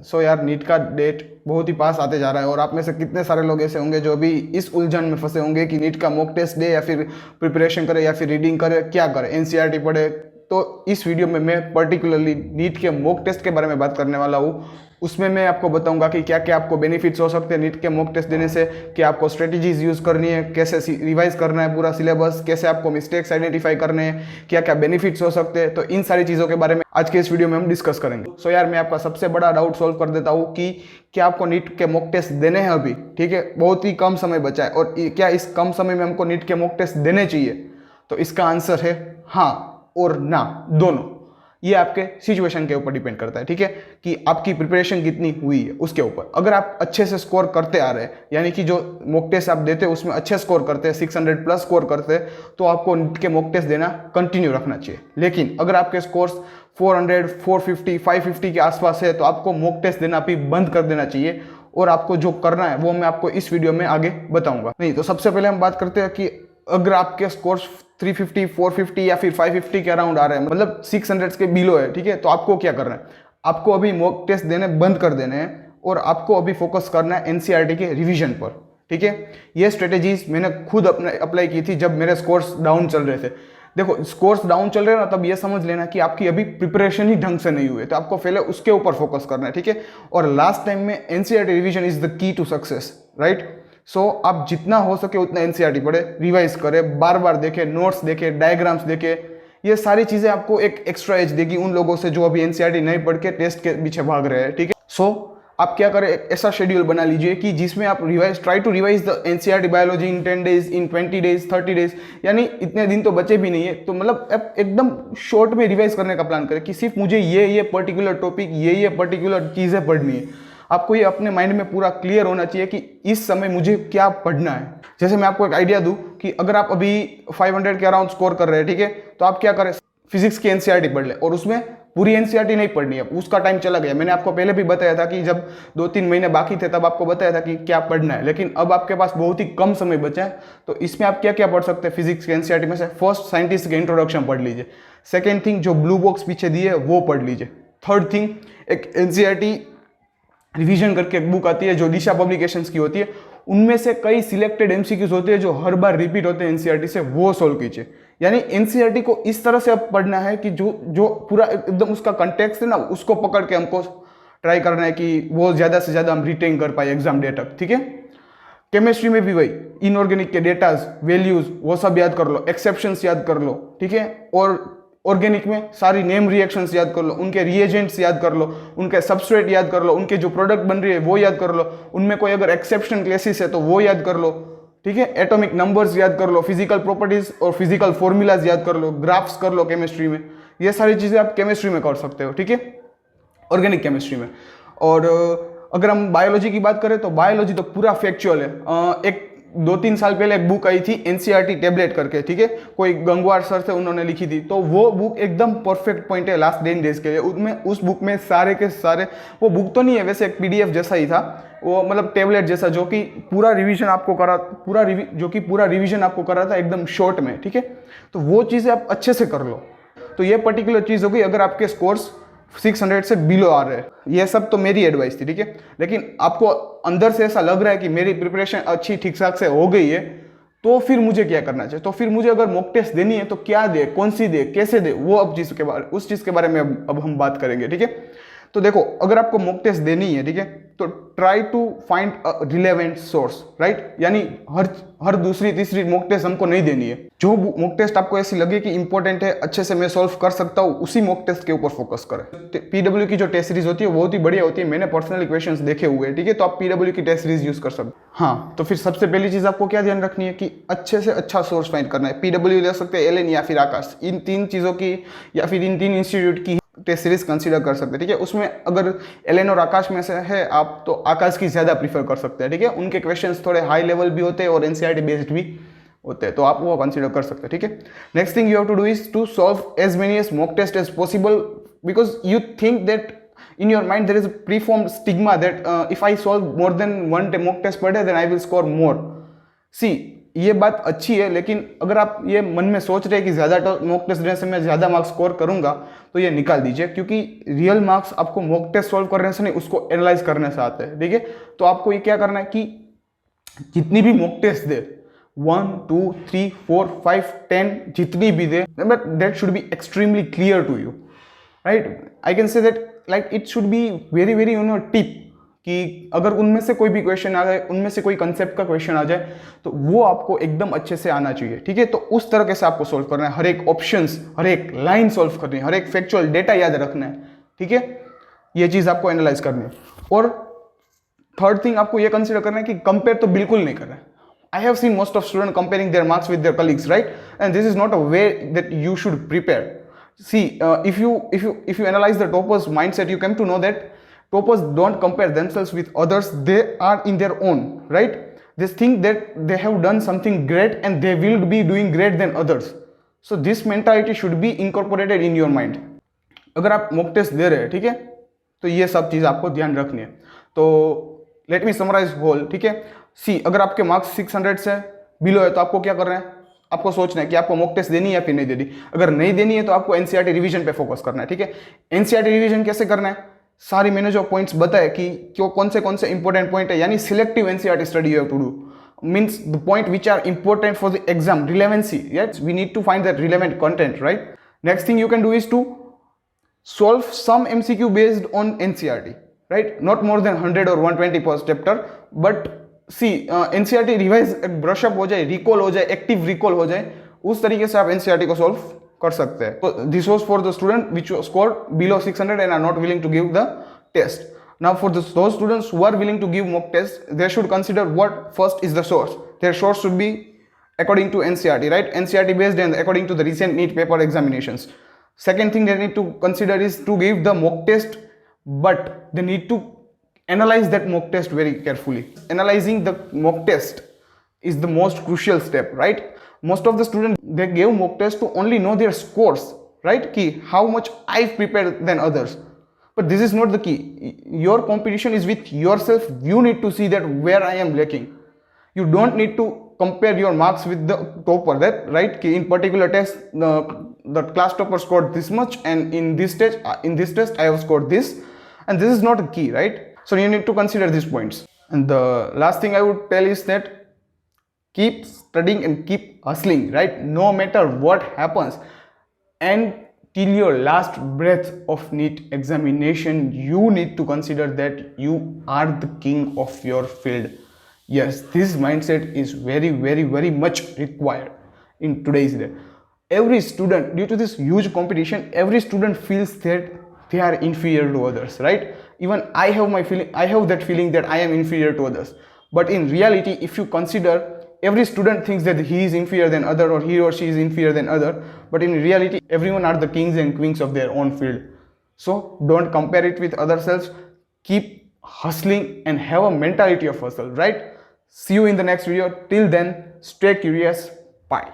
सो यार नीट का डेट बहुत ही पास आते जा रहा है और आप में से कितने सारे लोग ऐसे होंगे जो अभी इस उलझन में फंसे होंगे कि नीट का मॉक टेस्ट दे या फिर प्रिपरेशन करे या फिर रीडिंग करे, क्या करे, एनसीईआरटी पढ़े। तो इस वीडियो में मैं पर्टिकुलरली नीट के मॉक टेस्ट के बारे में बात करने वाला हूँ। उसमें मैं आपको बताऊंगा कि क्या क्या आपको बेनिफिट्स हो सकते हैं नीट के मॉक टेस्ट देने से, क्या आपको स्ट्रेटजीज यूज़ करनी है, कैसे रिवाइज करना है पूरा सिलेबस, कैसे आपको मिस्टेक्स आइडेंटिफाई करने हैं, क्या क्या बेनिफिट्स हो सकते हैं। तो इन सारी चीज़ों के बारे में आज के इस वीडियो में हम डिस्कस करेंगे। सो यार मैं आपका सबसे बड़ा डाउट सॉल्व कर देता हूँ कि क्या आपको नीट के मॉक टेस्ट देने हैं अभी, ठीक है। बहुत ही कम समय बचा है और क्या इस कम समय में हमको नीट के मॉक टेस्ट देने चाहिए? तो इसका आंसर है हाँ और ना, दोनों। ये आपके सिचुएशन के ऊपर डिपेंड करता है, ठीक है, कि आपकी प्रिपरेशन कितनी हुई है उसके ऊपर। अगर आप अच्छे से स्कोर करते आ रहे हैं, यानी कि जो मॉक टेस्ट आप देते हैं उसमें अच्छे स्कोर करते हैं, 600 प्लस स्कोर करते हैं, तो आपको नीट के मॉक टेस्ट देना कंटिन्यू रखना चाहिए। लेकिन अगर आपके स्कोर्स 400, 450, 550 के आसपास है तो आपको मॉक टेस्ट देना भी बंद कर देना चाहिए। और आपको जो करना है वो मैं आपको इस वीडियो में आगे बताऊंगा। नहीं तो सबसे पहले हम बात करते हैं कि अगर आपके स्कोर्स 350, 450 या फिर 550 के अराउंड आ रहे हैं, मतलब 600 के बिलो है, ठीक है, तो आपको क्या करना है? आपको अभी मॉक टेस्ट देने बंद कर देने हैं और आपको अभी फोकस करना है एनसीईआरटी के रिवीजन पर, ठीक है। ये स्ट्रेटेजीज मैंने खुद अपने अप्लाई की थी जब मेरे स्कोर्स डाउन चल रहे थे। देखो स्कोर्स डाउन चल रहे हैं ना, तब ये समझ लेना कि आपकी अभी प्रिपरेशन ही ढंग से नहीं हुई है, तो आपको पहले उसके ऊपर फोकस करना है, ठीक है। और लास्ट टाइम में NCERT revision is the key to success, right. So आप जितना हो सके उतना एनसीईआरटी पढ़े, रिवाइज करें, बार बार देखें, नोट्स देखें, डायग्राम्स देखें। ये सारी चीजें आपको एक एक्स्ट्रा एज देगी उन लोगों से जो अभी एनसीईआरटी नहीं पढ़ के टेस्ट के पीछे भाग रहे हैं, ठीक है। सो आप क्या करें, एक ऐसा शेड्यूल बना लीजिए कि जिसमें आप try to revise the NCERT biology in 10 days, in 20 days, 30 days, यानी इतने दिन तो बचे भी नहीं है, तो मतलब आप एकदम शॉर्ट में रिवाइज करने का प्लान करें कि सिर्फ मुझे ये पर्टिकुलर टॉपिक, ये पर्टिकुलर चीजें पढ़नी है। आपको ये अपने माइंड में पूरा क्लियर होना चाहिए कि इस समय मुझे क्या पढ़ना है। जैसे मैं आपको एक आइडिया दूं कि अगर आप अभी 500 के अराउंड स्कोर कर रहे हैं, ठीक है, तो आप क्या करें, फिजिक्स की एनसीईआरटी पढ़ ले और उसमें पूरी एनसीईआरटी नहीं पढ़नी है, उसका टाइम चला गया। मैंने आपको पहले भी बताया था कि जब 2-3 महीने बाकी थे तब आपको बताया था कि क्या पढ़ना है, लेकिन अब आपके पास बहुत ही कम समय बचा है। तो इसमें आप क्या क्या पढ़ सकते हैं फिजिक्स की एनसीईआरटी में से? फर्स्ट साइंटिस्ट के इंट्रोडक्शन पढ़ लीजिए। सेकेंड थिंग, जो ब्लू बॉक्स पीछे दी है वो पढ़ लीजिए। थर्ड थिंग, एक एनसीईआरटी रिवीजन करके एक बुक आती है जो दिशा पब्लिकेशंस की होती है, उनमें से कई सिलेक्टेड एमसीक्यूज होते हैं जो हर बार रिपीट होते हैं एनसीईआरटी से, वो सोल्व कीजिए। यानी एनसीईआरटी को इस तरह से अब पढ़ना है कि जो पूरा एकदम उसका कंटेक्स्ट है ना, उसको पकड़ के हमको ट्राई करना है कि वो ज्यादा से ज्यादा हम रिटेन कर पाए एग्जाम डे तक, ठीक है। केमिस्ट्री में भी वही, इनऑर्गेनिक के डेटाज, वैल्यूज, वो सब याद कर लो, एक्सेप्शंस याद कर लो, ठीक है। और ऑर्गेनिक में सारी नेम रिएक्शंस याद कर लो, उनके रिएजेंट्स याद कर लो, उनके सबस्ट्रेट याद कर लो, उनके जो प्रोडक्ट बन रही है वो याद कर लो, उनमें कोई अगर एक्सेप्शन क्लेसिस है तो वो याद कर लो, ठीक है। एटॉमिक नंबर्स याद कर लो, फिजिकल प्रॉपर्टीज और फिजिकल फॉर्मूलाज याद कर लो, ग्राफ्स कर लो केमिस्ट्री में। ये सारी चीजें आप केमिस्ट्री में कर सकते हो, ठीक है, ऑर्गेनिक केमिस्ट्री में। और अगर हम बायोलॉजी की बात करें तो बायोलॉजी तो पूरा फैक्चुअल है। एक 2-3 साल पहले एक बुक आई थी एनसीईआरटी टैबलेट करके, ठीक है, कोई गंगवार सर थे, उन्होंने लिखी थी, तो वो बुक एकदम परफेक्ट पॉइंट है लास्ट 10 डेज के लिए। उसमें उस बुक में सारे के सारे, वो बुक तो नहीं है वैसे, एक पीडीएफ जैसा ही था वो, मतलब टैबलेट जैसा, जो कि पूरा रिवीजन आपको करा, पूरा रिवीजन आपको करा था एकदम शॉर्ट में, ठीक है। तो वो चीज़ें आप अच्छे से कर लो। तो ये पर्टिकुलर चीज़ होगी अगर आपके स्कोर्स 600 से बिलो आ रहे हैं। ये सब तो मेरी एडवाइस थी, ठीक है। लेकिन आपको अंदर से ऐसा लग रहा है कि मेरी प्रिपरेशन अच्छी ठीक ठाक से हो गई है, तो फिर मुझे क्या करना चाहिए? तो फिर मुझे अगर मॉक टेस्ट देनी है तो क्या दे, कौन सी दे, कैसे दे, वो अब उस चीज के बारे में अब हम बात करेंगे, ठीक है। तो देखो अगर आपको मॉक टेस्ट देनी है, ठीक है, तो try to find a relevant source, right. यानी हर दूसरी तीसरी मॉक टेस्ट हमको नहीं देनी है। जो मॉक टेस्ट आपको ऐसी लगे कि इंपॉर्टेंट है, अच्छे से मैं सॉल्व कर सकता हूँ, उसी मॉक टेस्ट के ऊपर फोकस करें। पीडब्ल्यू की जो टेस्ट सीरीज होती है बहुत ही बढ़िया होती है, मैंने पर्सनली क्वेश्चंस देखे हुए हैं, ठीक है, तो आप पीडब्ल्यू की टेस्ट सीरीज यूज कर सकते हैं। हाँ, तो फिर सबसे पहली चीज आपको क्या ध्यान रखनी है कि अच्छे से अच्छा सोर्स फाइंड करना है। पीडब्ल्यू ले सकते हैं, एलएन या फिर आकाश, इन 3 चीजों की या फिर इन 3 इंस्टीट्यूट की टेस्ट सीरीज कंसीडर कर सकते हैं, ठीक है। उसमें अगर एलएन और आकाश में से है आप, तो आकाश की ज्यादा प्रीफर कर सकते हैं, ठीक है। उनके क्वेश्चंस थोड़े हाई लेवल भी होते हैं और एनसीईआरटी बेस्ड भी होते हैं, तो आप वो कंसीडर कर सकते हैं, ठीक है। Next thing you have to do is to solve as many as mock test as possible, because you think that in your mind there is a preformed stigma that if I solve more than one mock test per day then I will score more. See, ये बात अच्छी है, लेकिन अगर आप ये मन में सोच रहे हैं कि ज़्यादा मॉक टेस्ट देने से मैं ज़्यादा मार्क्स स्कोर करूंगा, तो ये निकाल दीजिए, क्योंकि रियल मार्क्स आपको मॉक टेस्ट सॉल्व करने से नहीं, उसको एनालाइज करने से आते हैं। ठीक है, तो आपको ये क्या करना है कि जितनी भी मॉक टेस्ट दे, 1 2 3 4 5 10 जितनी भी दे, but that should be extremely clear to you, right. I can say that like it should be very very on your tip, कि अगर उनमें से कोई भी क्वेश्चन आ जाए, उनमें से कोई कंसेप्ट का क्वेश्चन आ जाए, तो वो आपको एकदम अच्छे से आना चाहिए। ठीक है, तो उस तरह से आपको सोल्व करना है, हर एक ऑप्शंस, हर एक लाइन सोल्व करनी है, हर एक फैक्चुअल डेटा याद रखना है। ठीक है, ये चीज आपको एनालाइज करनी है। और थर्ड थिंग आपको ये कंसिडर करना है कि कंपेयर तो बिल्कुल नहीं करना है। I have seen most of student comparing there marks with their colleagues, right, and this is not a way that you should prepare. See, if you analyze the toppers mindset, you come to know that toppers don't compare themselves with others. They are in their own, right? They think that they have done something great and they will be doing great than others. So this mentality should be incorporated in your mind. अगर आप mock test दे रहे हैं, ठीक है, तो ये सब चीज़ आपको ध्यान रखनी है। तो लेट मी समराइज होल। ठीक है, सी, अगर आपके मार्क्स 600 से बिलो है, तो आपको क्या करना है, आपको सोचना है कि आपको मॉक टेस्ट देनी है या फिर नहीं देनी। अगर नहीं देनी है तो आपको एनसीईआरटी रिवीजन पे फोकस करना है। ठीक है, एनसीईआरटी रिवीजन कैसे करना है, सारी मैंने जो पॉइंट्स बताए कि क्यों कौन से इंपॉर्टेंट पॉइंट है, यानी selective NCERT study you have to do, means the point which are important for the exam relevancy. Yes, we need to find that relevant content, right. Next thing you can do is to solve some MCQ based on NCERT, right? Not more than 100 or 120 per chapter, but see, NCERT revise brush up हो जाए, recall हो जाए, active recall हो जाए, उस तरीके से आप NCERT को सॉल्व कर सकते हैं। तो this was for the student which score below 600 and are not willing to give the test. Now for those students who are willing to give mock tests, they should consider what first is the source. Their source should be according to NCERT, right? NCERT based and according to the recent NEET paper examinations. Second thing they need to consider is to give the mock test, but they need to analyze that mock test very carefully. Analyzing the mock test is the most crucial step, right? Most of the students, they gave mock test to only know their scores, right? Ki how much I've prepared than others. But this is not the key. Your competition is with yourself. You need to see that where I am lacking. You don't need to compare your marks with the topper, that right, ki in particular test the class topper scored this much, and in this test I have scored this, and this is not a key, right? So you need to consider these points. And the last thing I would tell is that keep studying and keep hustling, right? No matter what happens, and till your last breath of NEET examination, you need to consider that you are the king of your field. Yes, this mindset is very very very much required in today's day. Every student, due to this huge competition, every student feels that they are inferior to others, right? Even I have that feeling that I am inferior to others. But in reality, if you consider, every student thinks that he is inferior than other, or he or she is inferior than other, but in reality everyone are the kings and queens of their own field. So don't compare it with other selves. Keep hustling and have a mentality of hustle, right? See you in the next video. Till then, stay curious. Bye.